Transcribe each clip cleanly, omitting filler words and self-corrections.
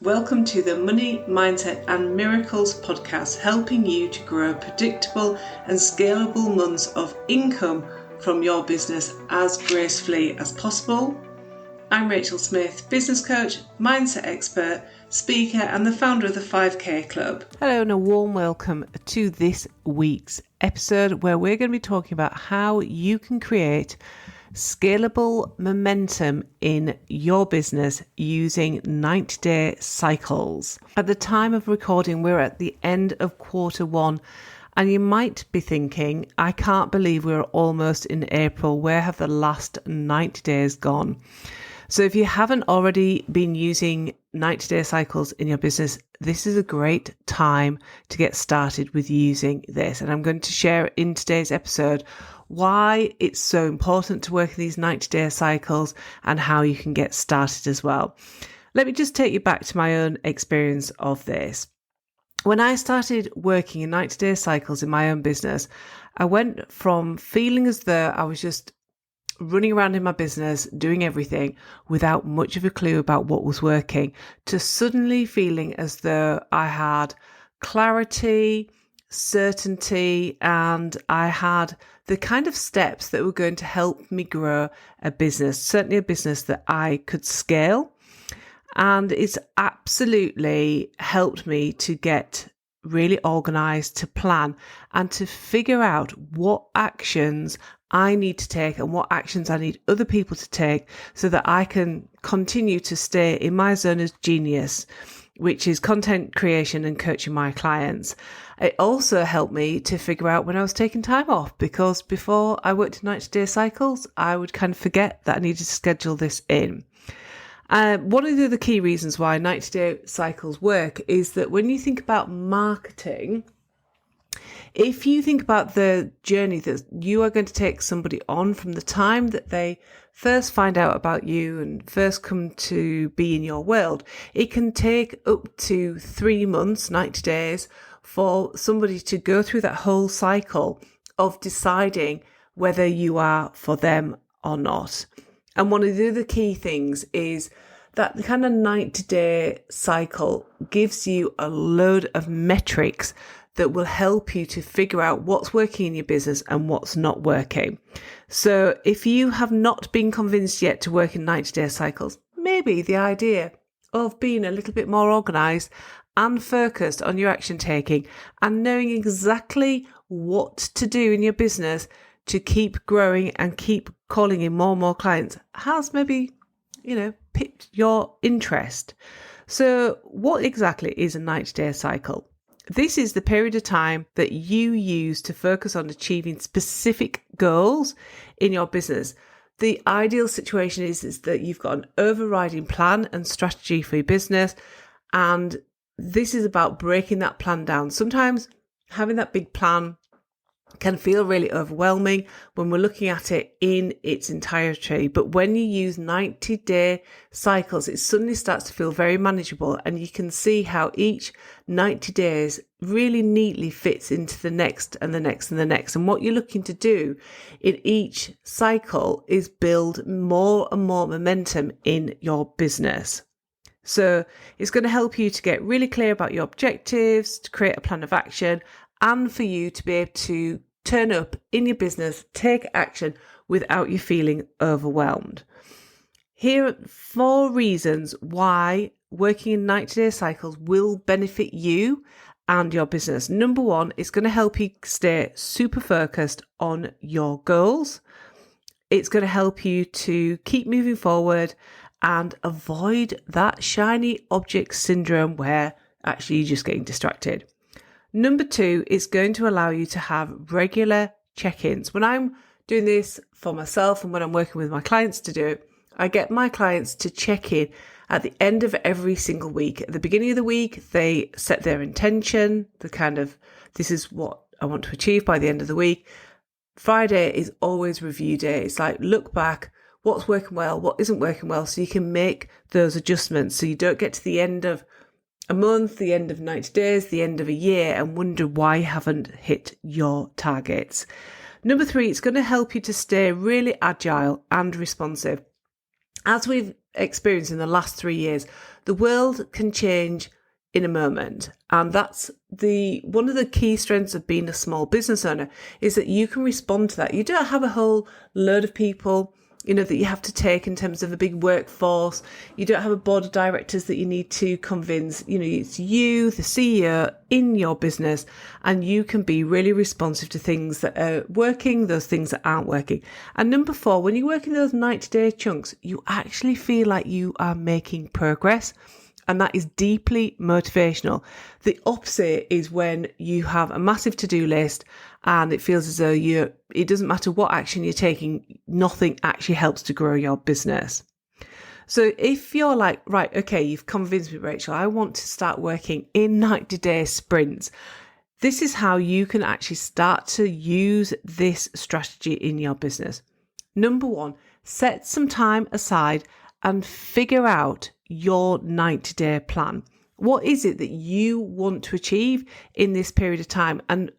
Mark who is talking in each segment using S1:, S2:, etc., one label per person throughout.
S1: Welcome to the Money, Mindset and Miracles podcast, helping you to grow predictable and scalable months of income from your business as gracefully as possible. I'm Rachel Smith, business coach, mindset expert, speaker and the founder of the 5K Club.
S2: Hello and a warm welcome to this week's episode where we're going to be talking about how you can create scalable momentum in your business using 90-day cycles. At the time of recording, we're at the end of quarter one, and you might be thinking, I can't believe we're almost in April. Where have the last 90 days gone? So if you haven't already been using 90-day cycles in your business, this is a great time to get started with using this. And I'm going to share in today's episode why it's so important to work in these 90-day cycles and how you can get started as well. Let me just take you back to my own experience of this. When I started working in 90-day cycles in my own business, I went from feeling as though I was just running around in my business, doing everything without much of a clue about what was working, to suddenly feeling as though I had clarity, certainty, and I had the kind of steps that were going to help me grow a business, certainly a business that I could scale. And it's absolutely helped me to get really organized, to plan and to figure out what actions I need to take and what actions I need other people to take so that I can continue to stay in my zone of genius, which is content creation and coaching my clients. It also helped me to figure out when I was taking time off, because before I worked in 90-day cycles, I would kind of forget that I needed to schedule this in. One of the other key reasons why 90-day cycles work is that when you think about marketing, if you think about the journey that you are going to take somebody on from the time that they first find out about you and first come to be in your world, it can take up to 3 months, 90 days, for somebody to go through that whole cycle of deciding whether you are for them or not. And one of the other key things is that the kind of 90-day cycle gives you a load of metrics that will help you to figure out what's working in your business and what's not working. So if you have not been convinced yet to work in 90-day cycles, maybe the idea of being a little bit more organized and focused on your action taking and knowing exactly what to do in your business to keep growing and keep calling in more and more clients has maybe, piqued your interest. So what exactly is a 90-day cycle? This is the period of time that you use to focus on achieving specific goals in your business. The ideal situation is that you've got an overriding plan and strategy for your business, and this is about breaking that plan down. Sometimes having that big plan can feel really overwhelming when we're looking at it in its entirety. But when you use 90-day cycles, it suddenly starts to feel very manageable, and you can see how each 90 days really neatly fits into the next and the next and the next. And what you're looking to do in each cycle is build more and more momentum in your business. So it's going to help you to get really clear about your objectives, to create a plan of action, and for you to be able to turn up in your business, take action without you feeling overwhelmed. Here are 4 reasons why working in 90-day cycles will benefit you and your business. Number 1, it's going to help you stay super focused on your goals. It's going to help you to keep moving forward and avoid that shiny object syndrome where actually you're just getting distracted. Number 2, it's going to allow you to have regular check-ins. When I'm doing this for myself and when I'm working with my clients to do it, I get my clients to check in at the end of every single week. At the beginning of the week, they set their intention, this is what I want to achieve by the end of the week. Friday is always review day. It's like, look back, what's working well, what isn't working well, so you can make those adjustments so you don't get to the end of a month, the end of 90 days, the end of a year and wonder why you haven't hit your targets. Number 3, it's going to help you to stay really agile and responsive. As we've experienced in the last 3 years, The world can change in a moment. And that's one of the key strengths of being a small business owner, is that you can respond to that. You don't have a whole load of people, that you have to take in terms of a big workforce. You don't have a board of directors that you need to convince. It's you, the CEO in your business, and you can be really responsive to things that are working, those things that aren't working. And number 4, when you work in those 90-day chunks, you actually feel like you are making progress. And that is deeply motivational. The opposite is when you have a massive to-do list and it feels as though it doesn't matter what action you're taking, nothing actually helps to grow your business. So if you're like, right, okay, you've convinced me, Rachel, I want to start working in 90-day sprints. This is how you can actually start to use this strategy in your business. Number 1, set some time aside and figure out your 90-day plan. What is it that you want to achieve in this period of time? And,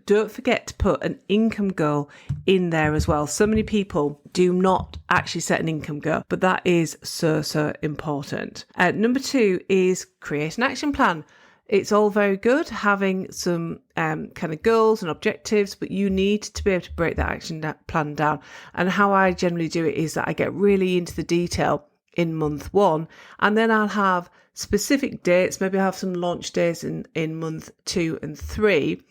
S2: don't forget to put an income goal in there as well. So many people do not actually set an income goal, but that is so important. Number 2 is create an action plan. It's all very good having some kind of goals and objectives, but you need to be able to break that action plan down. And how I generally do it is that I get really into the detail in month 1, and then I'll have specific dates. Maybe I'll have some launch days in month 2 and 3.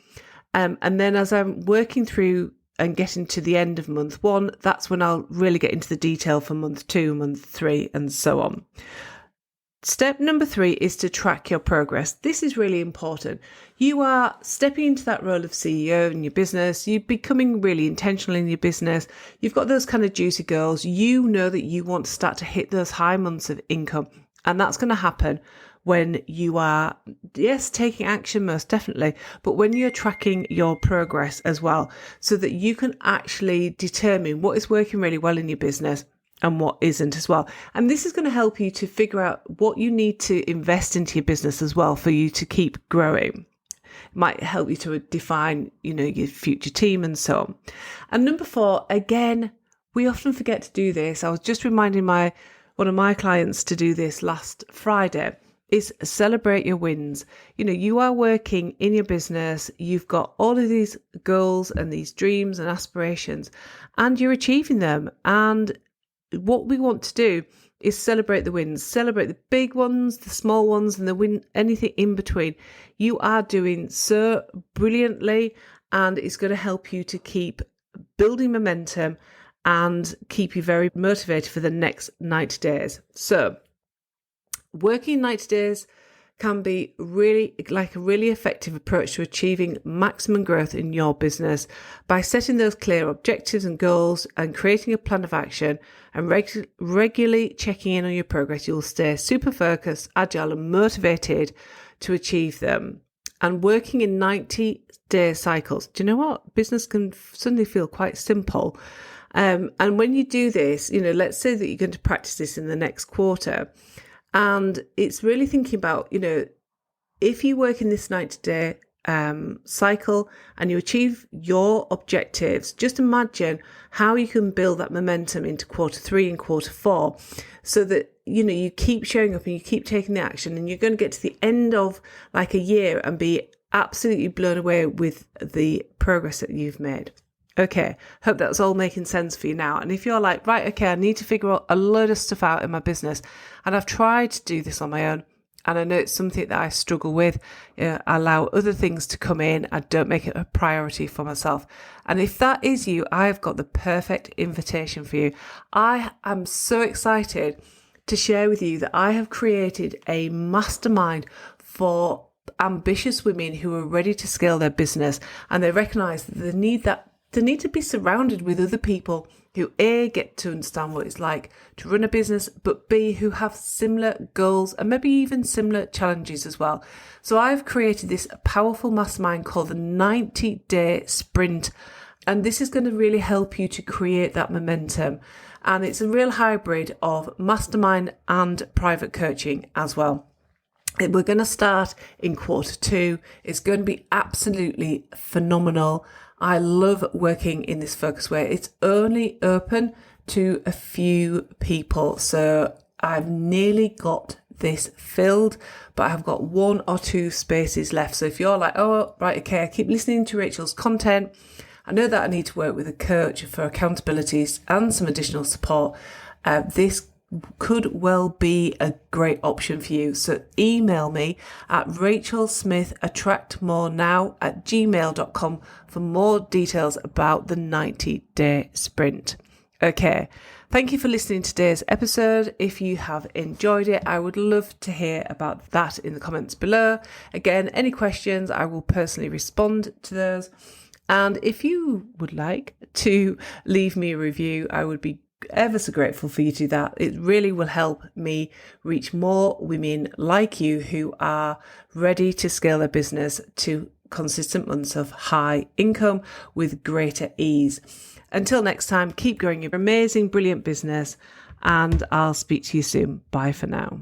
S2: And then as I'm working through and getting to the end of month 1, that's when I'll really get into the detail for month 2, month 3, and so on. Step number 3 is to track your progress. This is really important. You are stepping into that role of CEO in your business. You're becoming really intentional in your business. You've got those kind of juicy goals. You know that you want to start to hit those high months of income. And that's going to happen when you are, yes, taking action, most definitely, but when you're tracking your progress as well, so that you can actually determine what is working really well in your business and what isn't as well. And this is going to help you to figure out what you need to invest into your business as well for you to keep growing. It might help you to define, your future team and so on. And number 4, again, we often forget to do this. I was just reminding one of my clients to do this last Friday, is celebrate your wins. You are working in your business. You've got all of these goals and these dreams and aspirations, and you're achieving them. And what we want to do is celebrate the wins, celebrate the big ones, the small ones, and the win, anything in between. You are doing so brilliantly, and it's going to help you to keep building momentum and keep you very motivated for the next 90 days. So working 90 days can be really like a really effective approach to achieving maximum growth in your business by setting those clear objectives and goals and creating a plan of action and regularly checking in on your progress. You'll stay super focused, agile and motivated to achieve them. And working in 90-day cycles, do you know what? Business can suddenly feel quite simple. And when you do this, let's say that you're going to practice this in the next quarter. And it's really thinking about, if you work in this 90-day cycle and you achieve your objectives, just imagine how you can build that momentum into quarter 3 and quarter 4 so that, you keep showing up and you keep taking the action, and you're going to get to the end of like a year and be absolutely blown away with the progress that you've made. Okay, hope that's all making sense for you now. And if you're like, right, okay, I need to figure out a load of stuff out in my business, and I've tried to do this on my own, and I know it's something that I struggle with, I allow other things to come in, I don't make it a priority for myself. And if that is you, I've got the perfect invitation for you. I am so excited to share with you that I have created a mastermind for ambitious women who are ready to scale their business, and they recognize that they need to be surrounded with other people who A, get to understand what it's like to run a business, but B, who have similar goals and maybe even similar challenges as well. So I've created this powerful mastermind called the 90-Day Sprint. And this is going to really help you to create that momentum. And it's a real hybrid of mastermind and private coaching as well. We're going to start in quarter 2. It's going to be absolutely phenomenal. I love working in this focus way. It's only open to a few people. So I've nearly got this filled, but I've got 1 or 2 spaces left. So if you're like, oh, right, okay, I keep listening to Rachel's content, I know that I need to work with a coach for accountabilities and some additional support, this could well be a great option for you. So email me at rachelsmithattractmorenow@gmail.com for more details about the 90-day sprint. Okay, thank you for listening to today's episode. If you have enjoyed it, I would love to hear about that in the comments below. Again, any questions, I will personally respond to those. And if you would like to leave me a review, I would be ever so grateful for you to do that. It really will help me reach more women like you who are ready to scale their business to consistent months of high income with greater ease. Until next time, keep growing your amazing, brilliant business, and I'll speak to you soon. Bye for now.